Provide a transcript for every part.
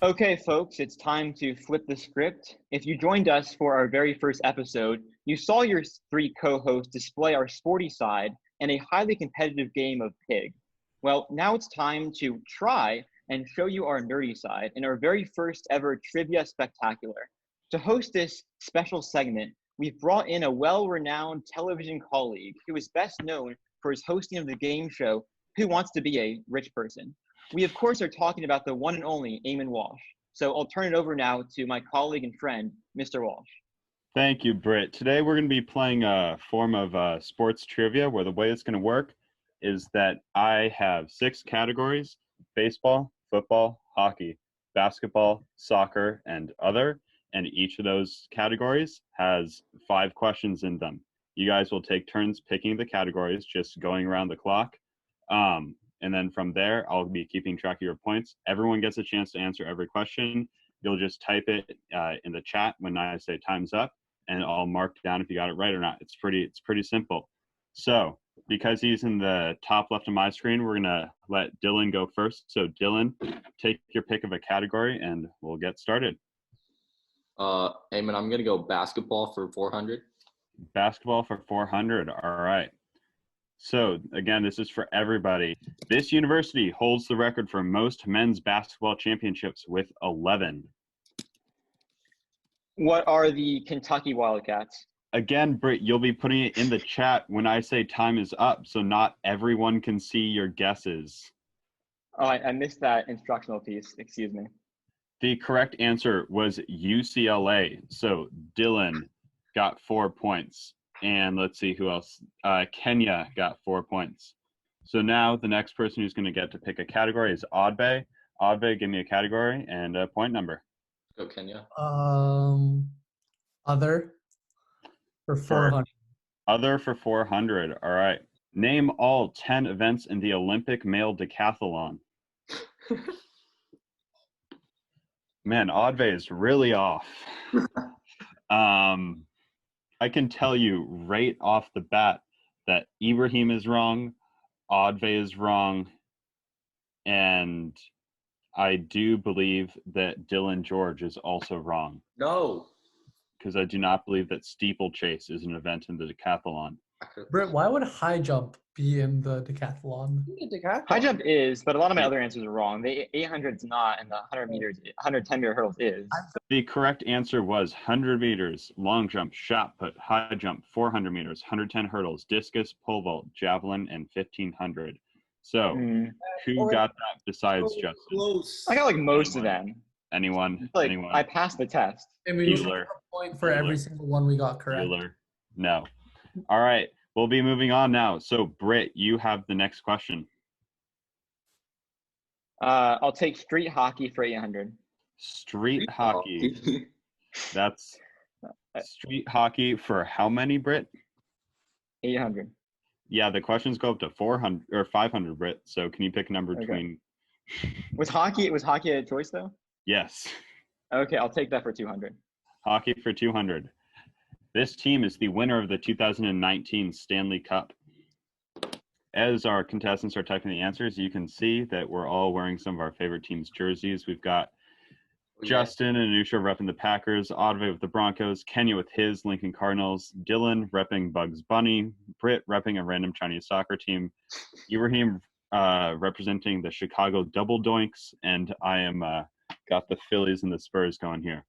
Okay, folks, it's time to flip the script. If you joined us for our very first episode, you saw your three co-hosts display our sporty side in a highly competitive game of Pig. Well, now it's time to try and show you our nerdy side in our very first ever Trivia Spectacular. To host this special segment, we've brought in a well-renowned television colleague who is best known for his hosting of the game show Who Wants to Be a Rich Person? We, of course, are talking about the one and only Eamon Walsh. So I'll turn it over now to my colleague and friend, Mr. Walsh. Thank you, Britt. Today we're going to be playing a form of sports trivia where the way it's going to work is that I have 6 categories: baseball, football, hockey, basketball, soccer, and other. And each of those categories has 5 questions in them. You guys will take turns picking the categories, just going around the clock. And then from there, I'll be keeping track of your points. Everyone gets a chance to answer every question. You'll just type it in the chat when I say time's up, and I'll mark down if you got it right or not. It's pretty simple. So because he's in the top left of my screen, we're gonna let Dylan go first. So Dylan, take your pick of a category, and we'll get started. Eamon, I'm gonna go basketball for 400. Basketball for 400. All right. So, again, this is for everybody. This university holds the record for most men's basketball championships with 11. What are the Kentucky Wildcats? Again, Britt, you'll be putting it in the chat when I say time is up, so not everyone can see your guesses. Oh, I missed that instructional piece. Excuse me. The correct answer was UCLA. So, Dylan got 4 points. And let's see who else. Kenya got 4 points. So now the next person who's going to get to pick a category is Odbe. Odbe, give me a category and a point number. Go Kenya. Other for 400. Other for 400. All right. Name all 10 events in the Olympic male decathlon. Man, Odbe is really off. I can tell you right off the bat that Ibrahim is wrong, Odve is wrong, and I do believe that Dylan George is also wrong. No. Because I do not believe that steeplechase is an event in the decathlon. Britt, why would high jump be in the decathlon? High jump is, but a lot of my other answers are wrong. The 800 is not, and the 100 meters, 110 meter hurdles is. The correct answer was 100 meters, long jump, shot put, high jump, 400 meters, 110 hurdles, discus, pole vault, javelin, and 1500. So, who got that besides Justin? Close. I got like most of them. Anyone? Like, Anyone? I passed the test. And we Bueller. get a point for every single one we got correct. Bueller. No. All right. We'll be moving on now. So, Britt, you have the next question. I'll take street hockey for 800. Street hockey. That's street hockey for how many, Britt? 800. Yeah, the questions go up to 400 or 500, Britt. So, can you pick a number between? Was hockey a choice though? Yes. Okay, I'll take that for 200. Hockey for 200. This team is the winner of the 2019 Stanley Cup. As our contestants are typing the answers, you can see that we're all wearing some of our favorite team's jerseys. We've got Justin and Anusha repping the Packers, Odve with the Broncos, Kenya with his Lincoln Cardinals, Dylan repping Bugs Bunny, Britt repping a random Chinese soccer team, Ibrahim representing the Chicago Double Doinks, and I am got the Phillies and the Spurs going here.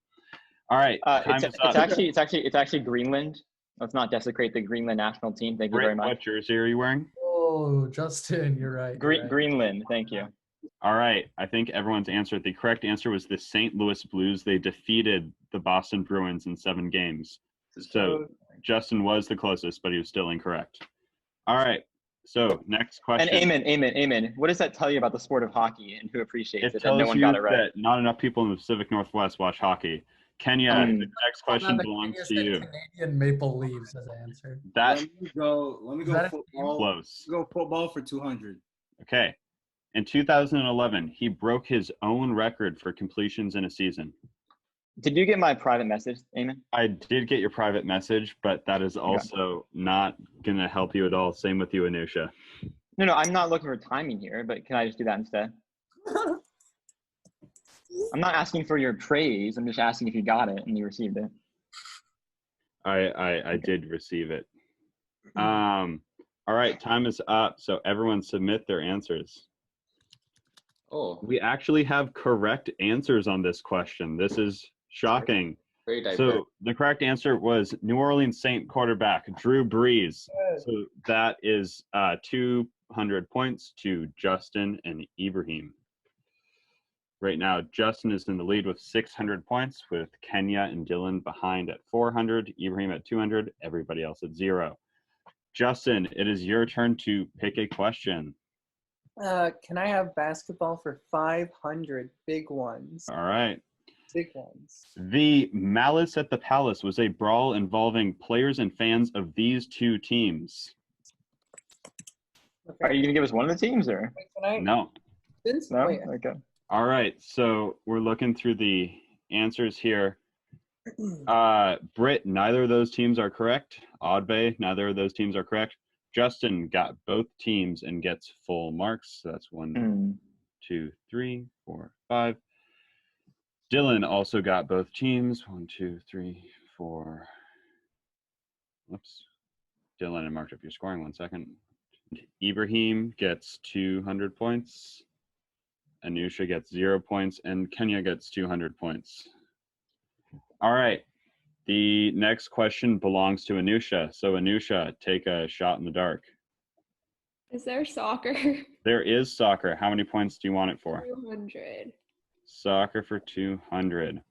All right, it's actually Greenland. Let's not desecrate the Greenland national team. Thank you very much. What jersey are you wearing? Oh, Justin, you're right. Greenland. Thank you. All right, I think everyone's answered. The correct answer was the St. Louis Blues. They defeated the Boston Bruins in 7 games. So Justin was the closest, but he was still incorrect. All right, so next question. And Amen. What does that tell you about the sport of hockey and who appreciates it? Tells no one you got it right. that not enough people in the Pacific Northwest watch hockey. Kenya, the next question belongs to you. Canadian Maple Leafs as answer. That Let me go football. Close. Go football for 200. Okay. In 2011, he broke his own record for completions in a season. Did you get my private message, Eamon? I did get your private message, but that is also not going to help you at all. Same with you, Anusha. No, I'm not looking for timing here, but can I just do that instead? I'm not asking for your praise. I'm just asking if you got it and you received it. I did receive it. All right, time is up. So everyone submit their answers. Oh, We actually have correct answers on this question. This is shocking. very diverse. So the correct answer was New Orleans Saint quarterback Drew Brees. So that is 200 points to Justin and Ibrahim. Right now, Justin is in the lead with 600 points, with Kenya and Dylan behind at 400, Ibrahim at 200, everybody else at 0. Justin, it is your turn to pick a question. Can I have basketball for 500? Big ones. All right. Big ones. The Malice at the Palace was a brawl involving players and fans of these two teams. Are you going to give us one of the teams or? Wait, can I? No. No? Wait, Okay. All right. So we're looking through the answers here. Britt, neither of those teams are correct. Oddbay, neither of those teams are correct. Justin got both teams and gets full marks. So that's 1, 2, 3, 4, 5. Dylan also got both teams. 1, 2, 3, 4. Whoops. Dylan, I marked up your scoring 1 second. Ibrahim gets 200 points. Anusha gets 0 points. And Kenya gets 200 points. All right. The next question belongs to Anusha. So Anusha, take a shot in the dark. Is there soccer? There is soccer. How many points do you want it for? 200. Soccer for 200.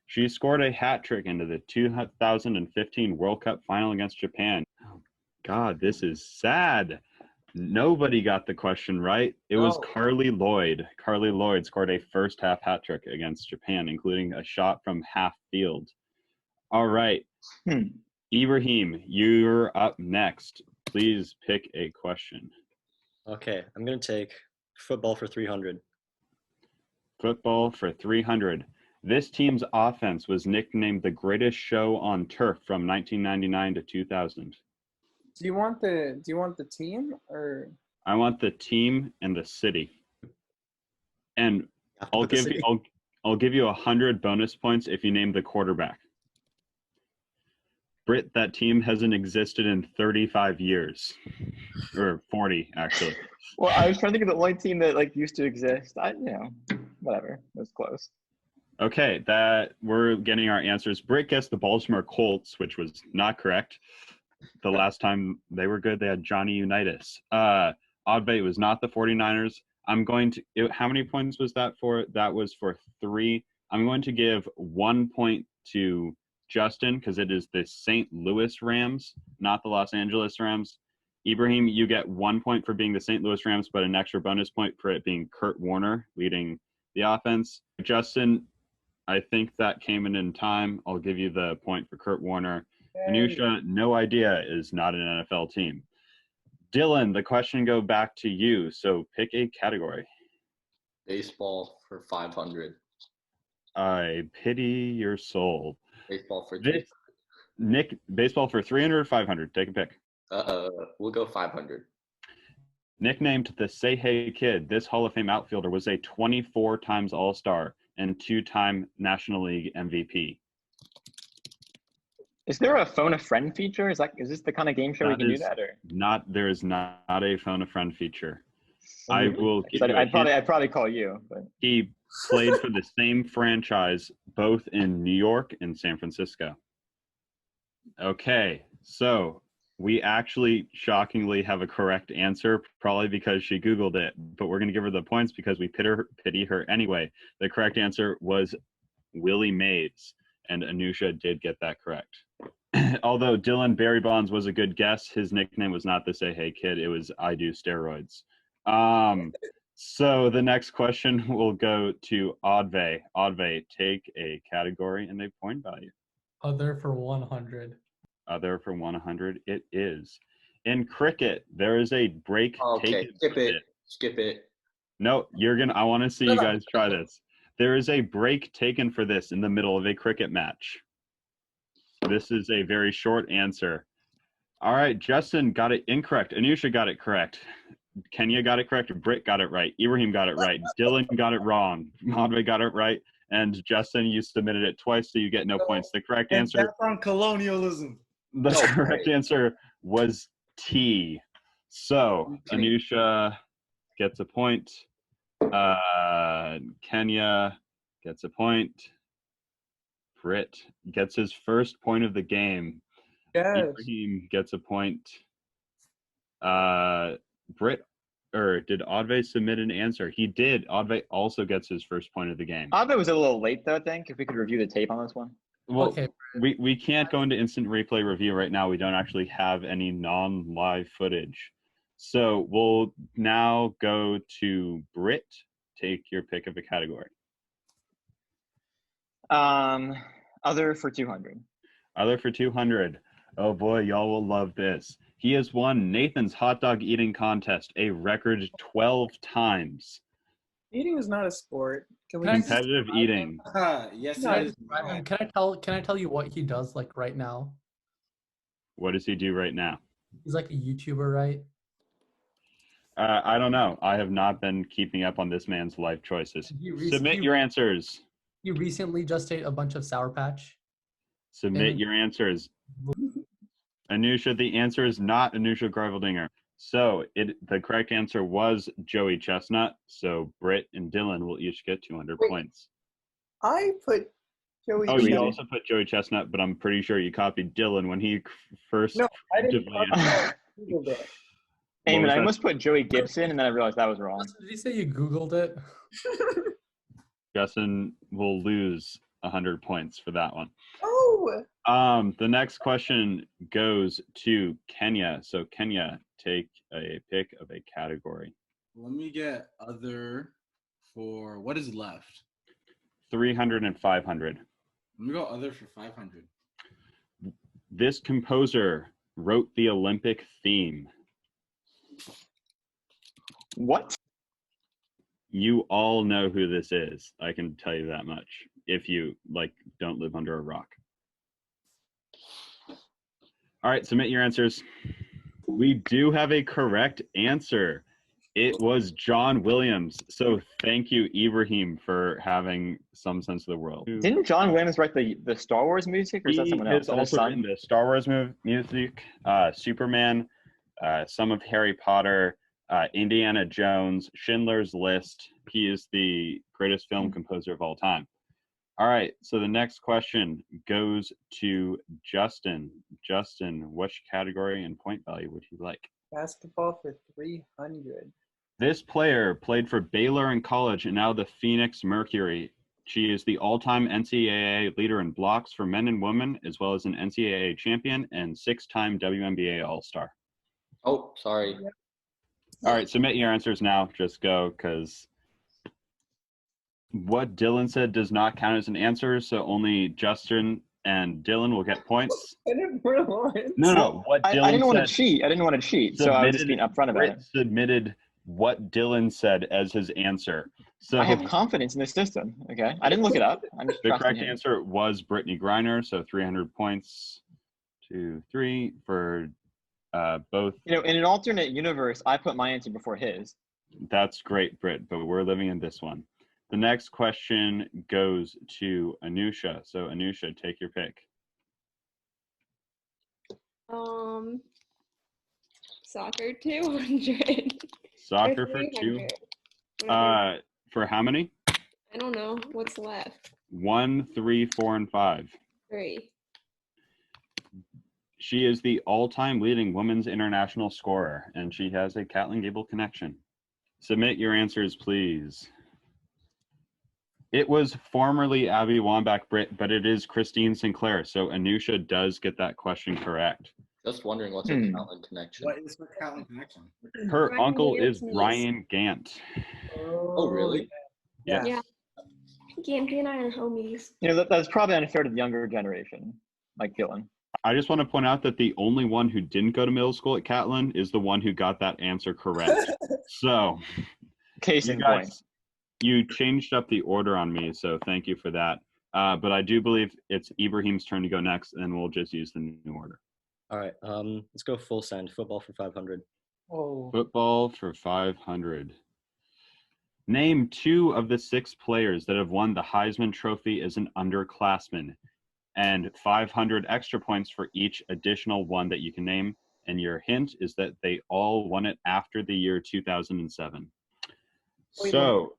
She scored a hat trick into the 2015 World Cup final against Japan. Oh, God, this is sad. Nobody got the question right. It was Carly Lloyd. Carly Lloyd scored a first half hat trick against Japan, including a shot from half field. All right. Ibrahim, you're up next. Please pick a question. Okay, I'm going to take football for 300. Football for 300. This team's offense was nicknamed the greatest show on turf from 1999 to 2000. Do you want the team or? I want the team and the city. And I'll give you 100 bonus points if you name the quarterback. Britt, that team hasn't existed in 35 years. Or 40, actually. Well, I was trying to think of the only team that used to exist. Whatever. It was close. Okay, that we're getting our answers. Britt guessed the Baltimore Colts, which was not correct. The last time they were good, they had Johnny Unitas. Oddbay was not the 49ers. How many points was that for? That was for 3. I'm going to give 1 point to Justin because it is the St. Louis Rams, not the Los Angeles Rams. Ibrahim, you get 1 point for being the St. Louis Rams, but an extra bonus point for it being Kurt Warner leading the offense. Justin, I think that came in time. I'll give you the point for Kurt Warner. Anusha, no idea is not an NFL team. Dylan, the question go back to you. So pick a category. Baseball for 500. I pity your soul. Baseball for Nick, baseball for 300 or 500? Take a pick. We'll go 500. Nicknamed the Say Hey Kid, this Hall of Fame outfielder was a 24 times All-Star and 2-time National League MVP. Is there a phone a friend feature? Is this the kind of game show we can do that? Or there is not a phone a friend feature. I will. I'd probably call you. But he played for the same franchise both in New York and San Francisco. Okay, so we actually shockingly have a correct answer, probably because she Googled it, but we're going to give her the points because we pity her anyway. The correct answer was Willie Mays, and Anusha did get that correct. Although Dylan Barry Bonds was a good guess, his nickname was not the Say Hey Kid, it was I Do Steroids. So the next question will go to Oddvay. Oddvay, take a category and a point value. Other for 100. Other for 100, it is. In cricket, there is a break taken. Skip it. No, I want to see you guys try this. There is a break taken for this in the middle of a cricket match. This is a very short answer. All right, Justin got it incorrect. Anusha got it correct. Kenya got it correct. Britt got it right. Ibrahim got it right. Dylan got it wrong. Madre got it right. And Justin, you submitted it twice, so you get no points. The correct And answer. that's on colonialism. The correct answer was T. So Anusha gets a point. Kenya gets a point. Britt gets his first point of the game. Yes. Ibrahim gets a point. Britt, or did Adve submit an answer? He did. Adve also gets his first point of the game. Adve was a little late, though, I think, if we could review the tape on this one. Well, Okay. we can't go into instant replay review right now. We don't actually have any non-live footage. So we'll now go to Britt. Take your pick of a category. Other for 200. Other for 200. Oh boy, y'all will love this. He has won Nathan's hot dog eating contest a record 12 times. Eating is not a sport. Can we Can I just- Competitive eating. Yes, No, it is. Ryan, can I tell you what he does like right now? What does he do right now? He's like a YouTuber, right? I don't know. I have not been keeping up on this man's life choices. Submit your answers. You recently just ate a bunch of Sour Patch. Submit And- your answers. Anusha, the answer is not Anusha Graveldinger. So the correct answer was Joey Chestnut. So Britt and Dylan will each get 200 Wait. points. I put Joey. Oh, we you did. also put Joey Chestnut, but I'm pretty sure you copied Dylan when he first. No, I didn't. preemptively I Googled it. What Eamon, was I that? almost put Joey Gibson, and then I realized that was wrong. Did you say you Googled it? Justin will lose 100 points for that one. Oh, The next question goes to Kenya. So Kenya, take a pick of a category. Let me get other for what is left. 300 and 500. Let me go other for 500. This composer wrote the Olympic theme. What? You all know who this is. I can tell you that much. If you don't live under a rock. All right, submit your answers. We do have a correct answer. It was John Williams. So thank you, Ibrahim, for having some sense of the world. Didn't John Williams write the Star Wars music, or is that He someone has else? Is that his also son? written the Star Wars music, Superman, some of Harry Potter, Indiana Jones, Schindler's List. He is the greatest film composer of all time. All right, so the next question goes to Justin. Justin, which category and point value would you like? basketball for 300. This player played for Baylor in college and now the Phoenix Mercury. She is the all-time NCAA leader in blocks for men and women, as well as an NCAA champion and 6-time WNBA All-Star. Oh, sorry. All right, submit your answers now. Just go, because what Dylan said does not count as an answer, so only Justin and Dylan will get points. I didn't realize. No. What I Dylan didn't want to said, cheat. I didn't want to cheat, so I was just being upfront about Britt it. submitted what Dylan said as his answer. So I have confidence in the system. Okay, I didn't look it up. I'm just the trusting correct him. answer was Brittany Griner, so 300 points. 2, 3 for both. You know, in an alternate universe, I put my answer before his. That's great, Britt, but we're living in this one. The next question goes to Anusha. So Anusha, take your pick. Soccer 200. Soccer Or for 2. 300. Whatever. For how many? I don't know what's left. 1, 3, 4, and 5. 3. She is the all-time leading women's international scorer, and she has a Catlin Gable connection. Submit your answers, please. It was formerly Abby Wambach, Britt, but it is Christine Sinclair. So Anusha does get that question correct. Just wondering what's her Catlin connection. What is her Catlin connection? Her Ryan uncle Williams' is niece. Ryan Gant. Oh, really? Yes. Yeah. Gampy and I are homies. You know, that's probably unfair to the younger generation, like Dylan. I just want to point out that the only one who didn't go to middle school at Catlin is the one who got that answer correct. So, Case you in point. guys, you changed up the order on me, so thank you for that. But I do believe it's Ibrahim's turn to go next, and we'll just use the new order. All right. Let's go full send. Football for 500. Oh, Football for 500. Name 2 of the 6 players that have won the Heisman Trophy as an underclassman, and 500 extra points for each additional one that you can name. And your hint is that they all won it after the year 2007. Wait, So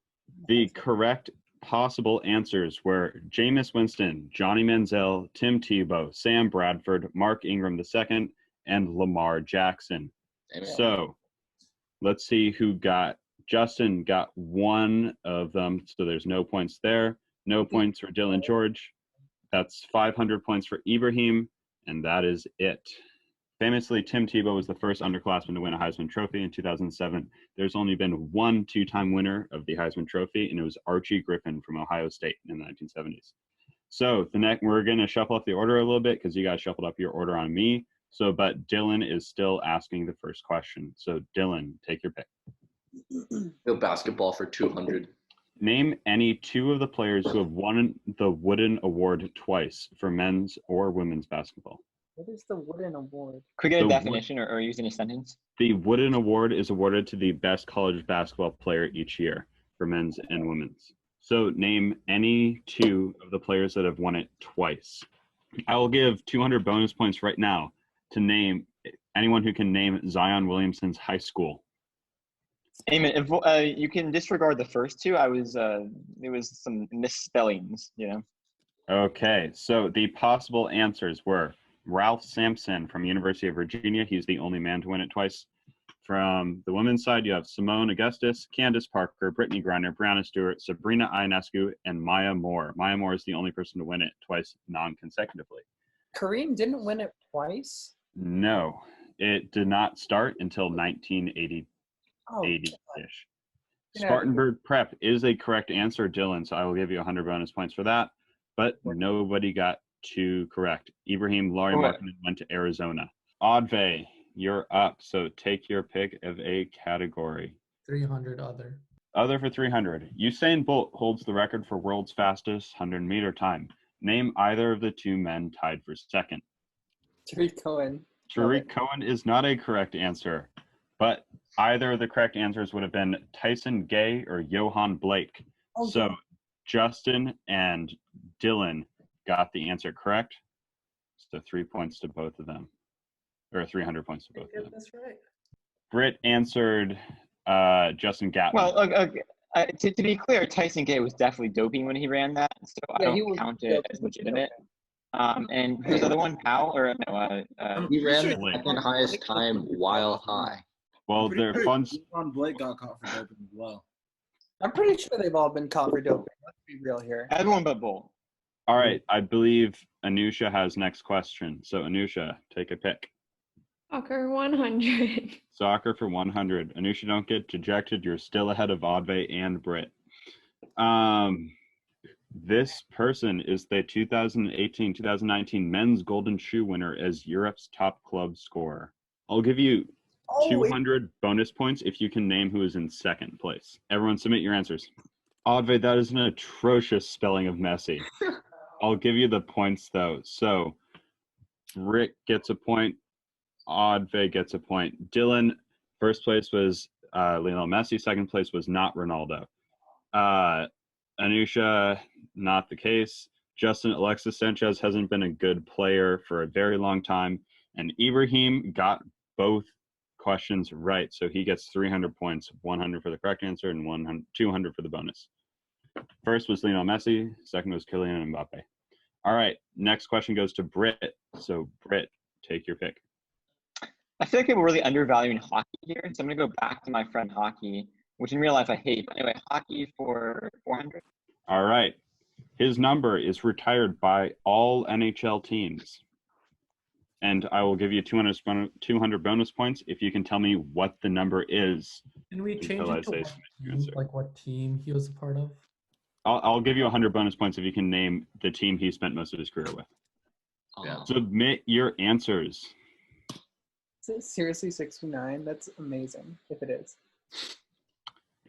the correct possible answers were Jameis Winston, Johnny Manziel, Tim Tebow, Sam Bradford, Mark Ingram II, and Lamar Jackson. Amen. So let's see who got. Justin got one of them, so there's no points there. No points for Dylan George. That's 500 points for Ibrahim, and that is it. Famously, Tim Tebow was the first underclassman to win a Heisman Trophy in 2007. There's only been one two-time winner of the Heisman Trophy, and it was Archie Griffin from Ohio State in the 1970s. So we're going to shuffle up the order a little bit because you guys shuffled up your order on me. So, but Dylan is still asking the first question. So, Dylan, take your pick. Go basketball for 200. Name any 2 of the players who have won the Wooden Award twice for men's or women's basketball. what is the Wooden Award? Could we get a The definition or use in a sentence? The Wooden Award is awarded to the best college basketball player each year for men's and women's. So name any 2 of the players that have won it twice. I will give 200 bonus points right now to name anyone who can name Zion Williamson's high school. Amen. If, you can disregard the first 2. There was some misspellings, you know. Okay, so the possible answers were Ralph Sampson from University of Virginia. He's the only man to win it twice. From the women's side, you have Simone Augustus, Candace Parker, Brittany Griner, Brianna Stewart, Sabrina Ionescu, and Maya Moore. Maya Moore is the only person to win it twice non-consecutively. Kareem didn't win it twice? No, it did not start until 1980-ish. Oh, Yeah. Spartanburg Prep is a correct answer, Dylan, so I will give you 100 bonus points for that. But nobody got 2 correct. Ibrahim Laurie Markkinen went to Arizona. Oddve, you're up, so take your pick of a category. 300 other. Other for 300. Usain Bolt holds the record for world's fastest 100-meter time. Name either of the 2 men tied for second. Tariq Cohen. Tariq Cohen is not a correct answer, but either of the correct answers would have been Tyson Gay or Johan Blake. Oh, So Justin and Dylan got the answer correct. So 3 points to both of them, or 300 points to both of them. That's right. Britt answered Justin Gatlin. Well, to be clear, Tyson Gay was definitely doping when he ran that, so I don't count it as legitimate. And who's the other one? Powell or no? He ran the Blake. second highest time while high. Well, their funds. Ron Blake got caught for doping as well. I'm pretty sure they've all been caught for doping. Let's be real here. Everyone but Bolt. All right, I believe Anusha has next question. So Anusha, take a pick. Soccer 100. Soccer for 100. Anusha, don't get dejected. You're still ahead of Oddve and Britt. This person is the 2018-2019 men's Golden Shoe winner as Europe's top club scorer. I'll give you 200 bonus points if you can name who is in second place. Everyone submit your answers. Oddve, that is an atrocious spelling of Messi. I'll give you the points, though. So Rick gets a point. Oddve gets a point. Dylan, first place was Lionel Messi. Second place was not Ronaldo. Anusha, not the case. Justin, Alexis Sanchez hasn't been a good player for a very long time. And Ibrahim got both questions right, so he gets 300 points, 100 for the correct answer and 200 for the bonus. First was Lionel Messi. Second was Kylian Mbappe. All right, next question goes to Britt. So Britt, take your pick. I feel like people are really undervaluing hockey here, so I'm going to go back to my friend hockey, which in real life I hate. But anyway, hockey for 400. All right. His number is retired by all NHL teams. And I will give you 200 bonus points if you can tell me what the number is. Can we change until I it to say what submit team, answer. like what team he was a part of? I'll give you 100 bonus points if you can name the team he spent most of his career with. Yeah. Submit your answers. Is it seriously 69? That's amazing, if it is.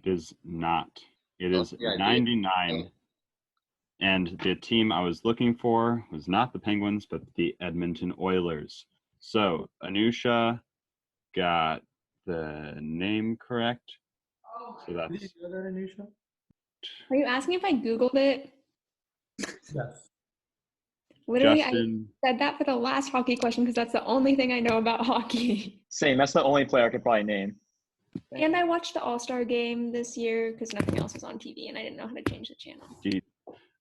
It is not. It is Yeah, 99. And the team I was looking for was not the Penguins, but the Edmonton Oilers. So Anusha got the name correct. So Did that's you know that, Anusha? Are you asking if I Googled it? Yes. Literally, Justin. I said that for the last hockey question because that's the only thing I know about hockey. Same. That's the only player I could probably name. And I watched the All-Star game this year because nothing else was on TV and I didn't know how to change the channel.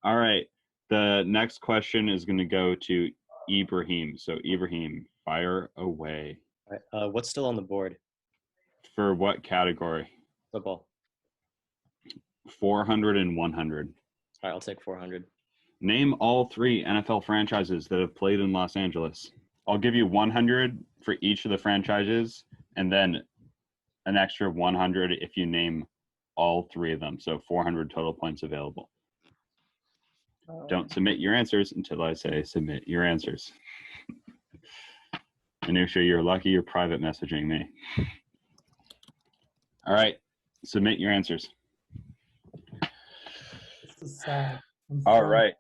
All right. The next question is going to go to Ibrahim. So Ibrahim, fire away. All right, what's still on the board? For what category? Football. 400 and 100. All right, I'll take 400. Name all 3 NFL franchises that have played in Los Angeles. I'll give you 100 for each of the franchises, and then an extra 100 if you name all 3 of them. So 400 total points available. Don't submit your answers until I say submit your answers. Anusha, you're lucky you're private messaging me. All right, submit your answers. This is sad. All right.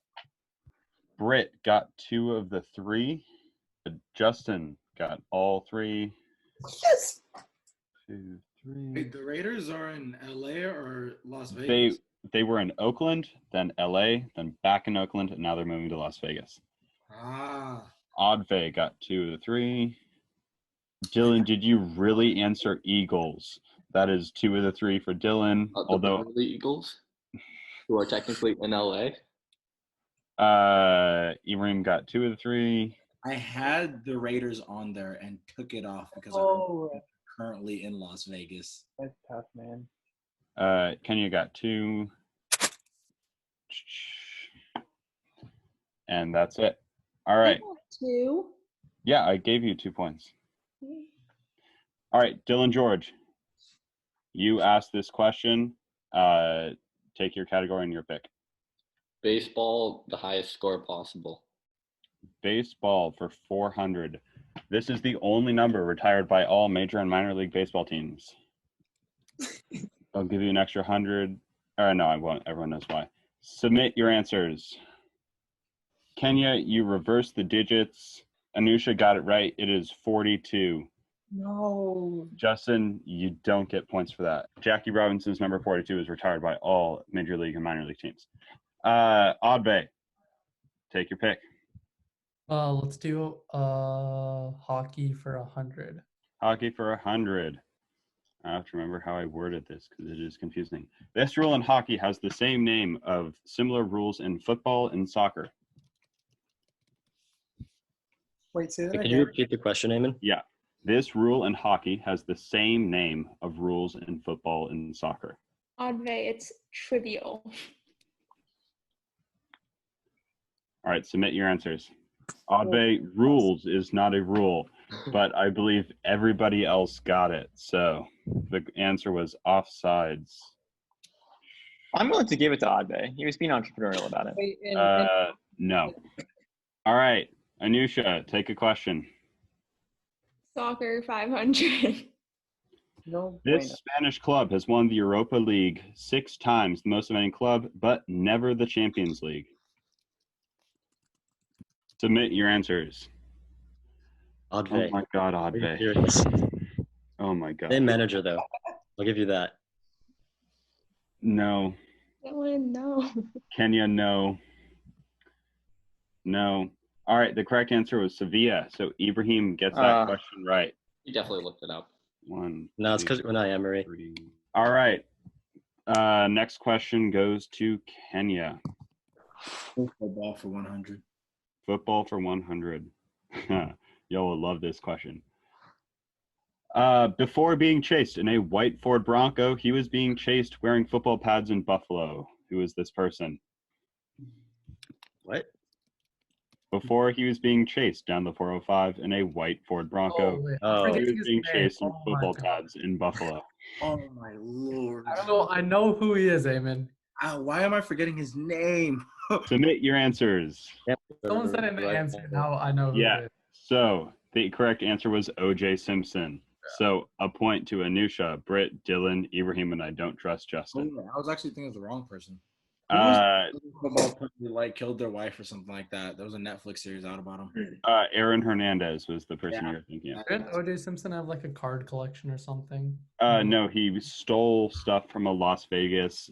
Britt got 2 of the 3. Justin got all 3. Yes. 2, 3. Wait, the Raiders are in LA or Las Vegas? They were in Oakland, then LA, then back in Oakland, and now they're moving to Las Vegas. Ah. Oddvay got 2 of the 3. Dylan, did you really answer Eagles? That is 2 of the 3 for Dylan. Although the Eagles, who are technically in LA. Ibrahim got 2 of the 3. I had the Raiders on there and took it off because Oh, I'm currently in Las Vegas. that's tough, man. Kenya got 2. And that's it. All right. 2. Yeah, I gave you 2 points. All right, Dylan George, you asked this question. Take your category and your pick. Baseball, the highest score possible. Baseball for 400. This is the only number retired by all major and minor league baseball teams. I'll give you an extra 100. No, I won't. Everyone knows why. Submit your answers. Kenya, you reversed the digits. Anusha got it right. It is 42. No. Justin, you don't get points for that. Jackie Robinson's number 42 is retired by all major league and minor league teams. Oddbay, take your pick. Let's do hockey for 100. Hockey for 100. I have to remember how I worded this because it is confusing. This rule in hockey has the same name of similar rules in football and soccer. Wait, say that Can again. you repeat the question, Eamon? Yeah. This rule in hockey has the same name of rules in football and soccer. Oddvay, it's trivial. All right, submit your answers. Oddbay, rules is not a rule, but I believe everybody else got it. So the answer was offsides. I'm willing to give it to Oddbay. He was being entrepreneurial about it. Wait, and No. All right, Anusha, take a question. Soccer 500. no. This bueno. Spanish club has won the Europa League 6 times, the most of any club, but never the Champions League. Submit your answers. Oh Oddvay. my God, Are you Oddvay. serious? Oh my God. Same manager, though. I'll give you that. No. Dylan, no. Kenya, no. No. All right, the correct answer was Sevilla. So Ibrahim gets that question right. You definitely looked it up. 1, No, it's 2, because we're not Emery. 3. All right. Next question goes to Kenya. Football for 100. Football for 100. Y'all will love this question. Before being chased in a white Ford Bronco, he was being chased wearing football pads in Buffalo. Who is this person? What? Before he was being chased down the 405 in a white Ford Bronco, wait, Oh. I'm he forgetting was his being name. chased in Oh my football God. pads in Buffalo. Oh my lord. I don't know. I know who he is, Eamon. Why am I forgetting his name? Submit your answers. Someone said in the Right. answer. Now I know who Yeah. it is. So the correct answer was O.J. Simpson. So a point to Anusha, Britt, Dylan, Ibrahim, and I don't trust Oh, Justin. I was actually thinking of the wrong person. Football player who, like, killed their wife or something like that. There was a Netflix series out about him. Aaron Hernandez was the person Yeah. you were thinking of. Didn't O.J. Simpson have like a card collection or something? No, he stole stuff from a Las Vegas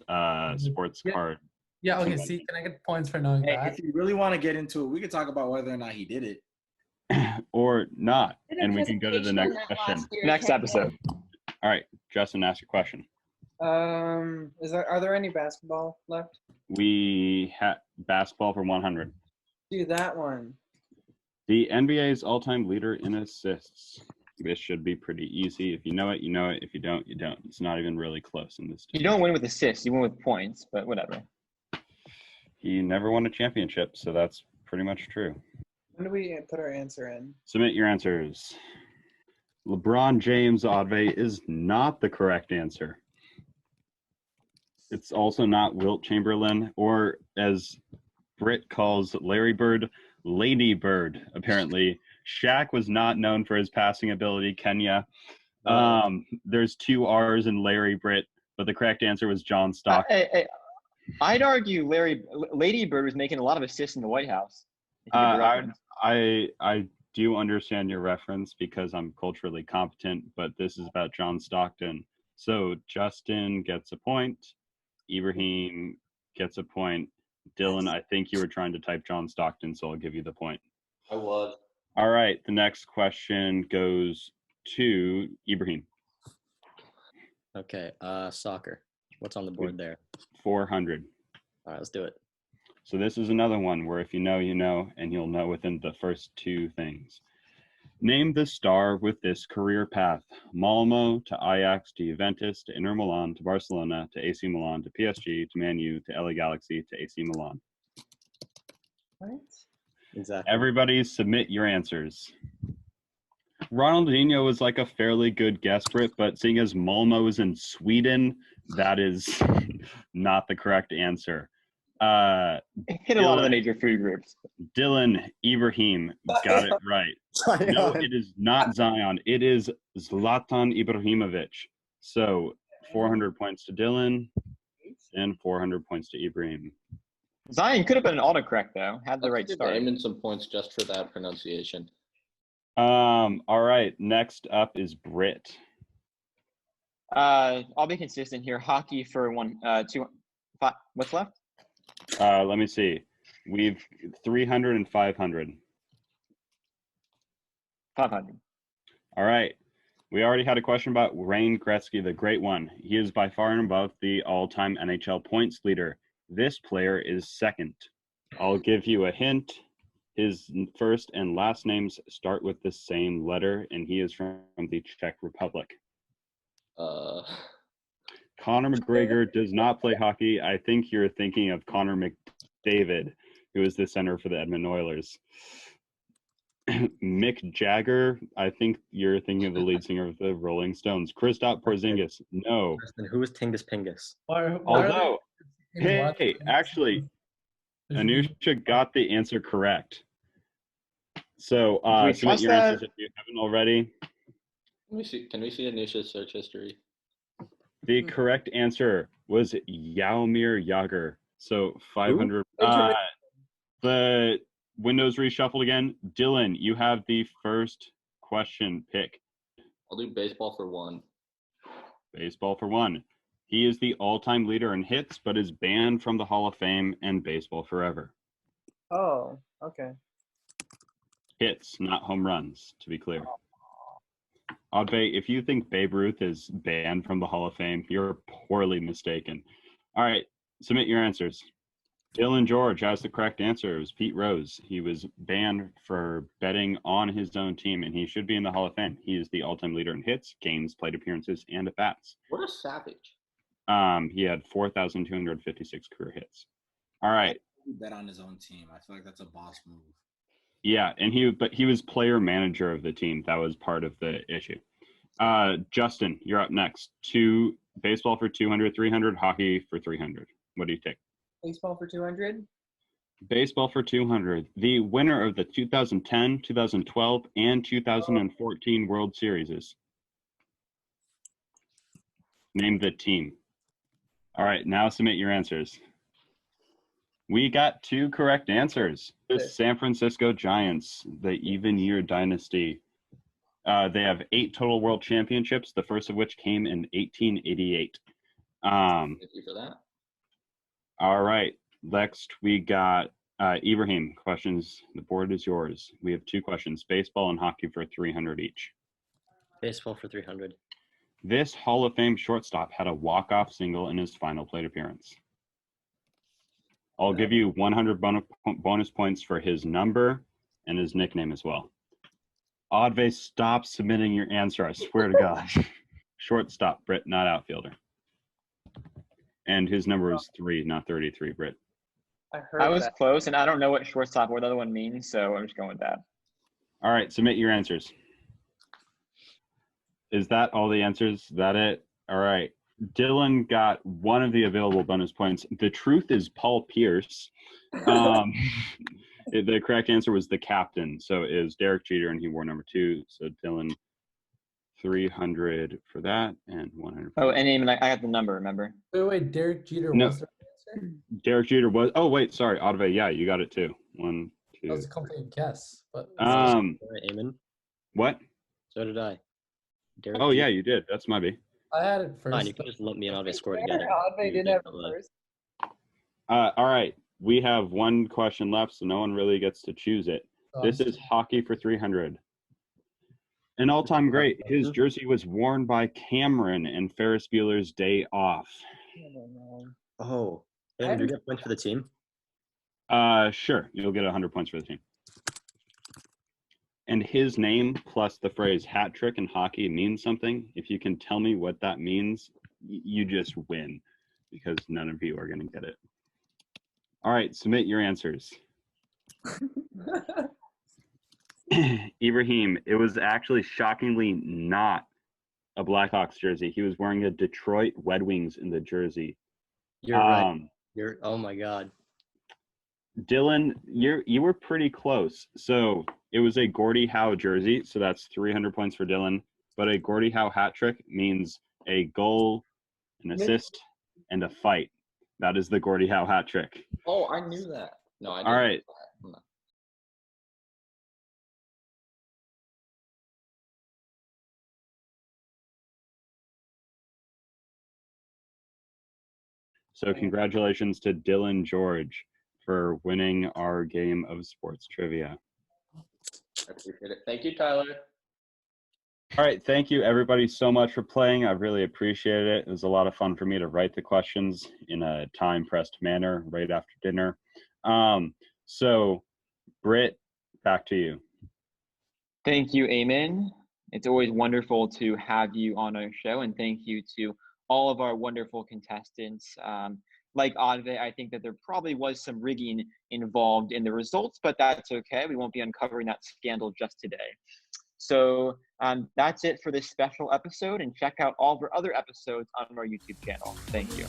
sports Yeah. card. Yeah, okay, see, can I get points for knowing Hey, that? if you really want to get into it, we could talk about whether or not he did it. Or not, Did a and we can go to the presentation next on that question. last year, Next Ken. episode. All right, Justin, ask your question. Are there any basketball left? We had basketball for 100. Do that one. The NBA's all-time leader in assists. This should be pretty easy. If you know it, you know it. If you don't, you don't. It's not even really close in this. You don't win with assists. You win with points, but whatever. He never won a championship, so that's pretty much true. When do we put our answer in? Submit your answers. LeBron James Adve is not the correct answer. It's also not Wilt Chamberlain, or as Britt calls Larry Bird, Lady Bird, apparently. Shaq was not known for his passing ability, Kenya. There's 2 R's in Larry Britt, but the correct answer was John Stockton. I'd argue Lady Bird was making a lot of assists in the White House. If you get the reference. I do understand your reference because I'm culturally competent, but this is about John Stockton. So Justin gets a point. Ibrahim gets a point. Dylan, I think you were trying to type John Stockton, so I'll give you the point. I was. All right, the next question goes to Ibrahim. Okay, soccer. What's on the board there? 400. All right, let's do it. So this is another one where if you know, you know, and you'll know within the first 2 things. Name the star with this career path. Malmo to Ajax to Juventus to Inter Milan to Barcelona to AC Milan to PSG to Man U to LA Galaxy to AC Milan. What? Exactly. Everybody submit your answers. Ronaldinho was like a fairly good guess for it, but seeing as Malmo is in Sweden, that is not the correct answer. Hit a lot of the major food groups. Dylan Ibrahim got it right. No, it is not Zion. It is Zlatan Ibrahimovic. So 400 points to Dylan and 400 points to Ibrahim. Zion could have been an autocorrect though. Had the right start. Damon some points just for that pronunciation. All right. Next up is Britt. I'll be consistent here. Hockey for 2, 5. What's left? Let me see. We've 300 and 500. 500. All right. We already had a question about Wayne Gretzky, the great one. He is by far and above the all-time NHL points leader. This player is second. I'll give you a hint. His first and last names start with the same letter, and he is from the Czech Republic. Conor McGregor does not play hockey. I think you're thinking of Connor McDavid, who is the center for the Edmonton Oilers. Mick Jagger, I think you're thinking of the lead singer of the Rolling Stones. Kristaps Porzingis, no. And who is Tingus Pingus? Although, hey, actually, Anusha got the answer correct. So submit your answers if you haven't already. Can we see Anisha's search history? The correct answer was Jaromir Jagr. So 500. The Windows reshuffled again. Dylan, you have the first question pick. I'll do baseball for 1. Baseball for 1. He is the all-time leader in hits, but is banned from the Hall of Fame and Baseball Forever. Oh, okay. Hits, not home runs, to be clear. Adve, if you think Babe Ruth is banned from the Hall of Fame, you're poorly mistaken. All right, submit your answers. Dylan George has the correct answer. It was Pete Rose. He was banned for betting on his own team, and he should be in the Hall of Fame. He is the all-time leader in hits, games, plate appearances, and at-bats. What a savage. He had 4,256 career hits. All right. He bet on his own team. I feel like that's a boss move. Yeah, and he was player manager of the team. That was part of the issue. Justin, you're up next. Baseball for 200, 300, hockey for 300. What do you take? Baseball for 200. Baseball for 200. The winner of the 2010, 2012, and 2014 World Series. Name the team. All right, now submit your answers. We got 2 correct answers. The San Francisco Giants, the even year dynasty. They have 8 total world championships, the first of which came in 1888. Thank you for that. All right. Next, we got Ibrahim. Questions. The board is yours. We have 2 questions, baseball and hockey for 300 each. Baseball for 300. This Hall of Fame shortstop had a walk-off single in his final plate appearance. I'll give you 100 bonus points for his number and his nickname as well. Adve, stop submitting your answer. I swear to God. Shortstop, Britt, not outfielder. And his number is 3, not 33, Britt. I was close, and I don't know what shortstop or the other one means, so I'm just going with that. All right, submit your answers. Is that all the answers? Is that it? All right. Dylan got one of the available bonus points. The truth is Paul Pierce. The correct answer was the captain. So it was Derek Jeter, and he wore number 2. So Dylan, 300 for that, and 100. Oh, and Eamon, I got the number, remember? Wait, Derek Jeter No. was the answer? Derek Jeter was. Oh, wait, sorry. Adve, yeah, you got it too. 1, 2. That was a complete guess. But All right, Eamon. What? So did I. Derek Oh, yeah, Jeter. you did. That's my B. I had it first. Fine, you can just lump me and Adve score together. Adve didn't have it first. All right. We have 1 question left, so no one really gets to choose it. This is hockey for 300. An all-time great. His jersey was worn by Cameron in Ferris Bueller's Day Off. I don't know. Oh. Eamon, do you get points for the team? Sure. You'll get 100 points for the team. And his name plus the phrase hat trick in hockey means something. If you can tell me what that means, you just win because none of you are going to get it. All right, submit your answers. Ibrahim, it was actually shockingly not a Blackhawks jersey. He was wearing a Detroit Red Wings in the jersey. You're right. Oh my God. Dylan, you were pretty close. So it was a Gordie Howe jersey, so that's 300 points for Dylan. But a Gordie Howe hat trick means a goal, an assist, and a fight. That is the Gordie Howe hat trick. Oh, I knew that. No, I didn't. All right. know that. So congratulations to Dylan George for winning our game of sports trivia. I appreciate it. Thank you, Tyler. All right, thank you everybody so much for playing. I really appreciated it. It was a lot of fun for me to write the questions in a time-pressed manner right after dinner. So, Britt, back to you. Thank you, Eamon. It's always wonderful to have you on our show, and thank you to all of our wonderful contestants. Like Adve, I think that there probably was some rigging involved in the results, but that's okay. We won't be uncovering that scandal just today. So that's it for this special episode, and check out all of our other episodes on our YouTube channel. Thank you.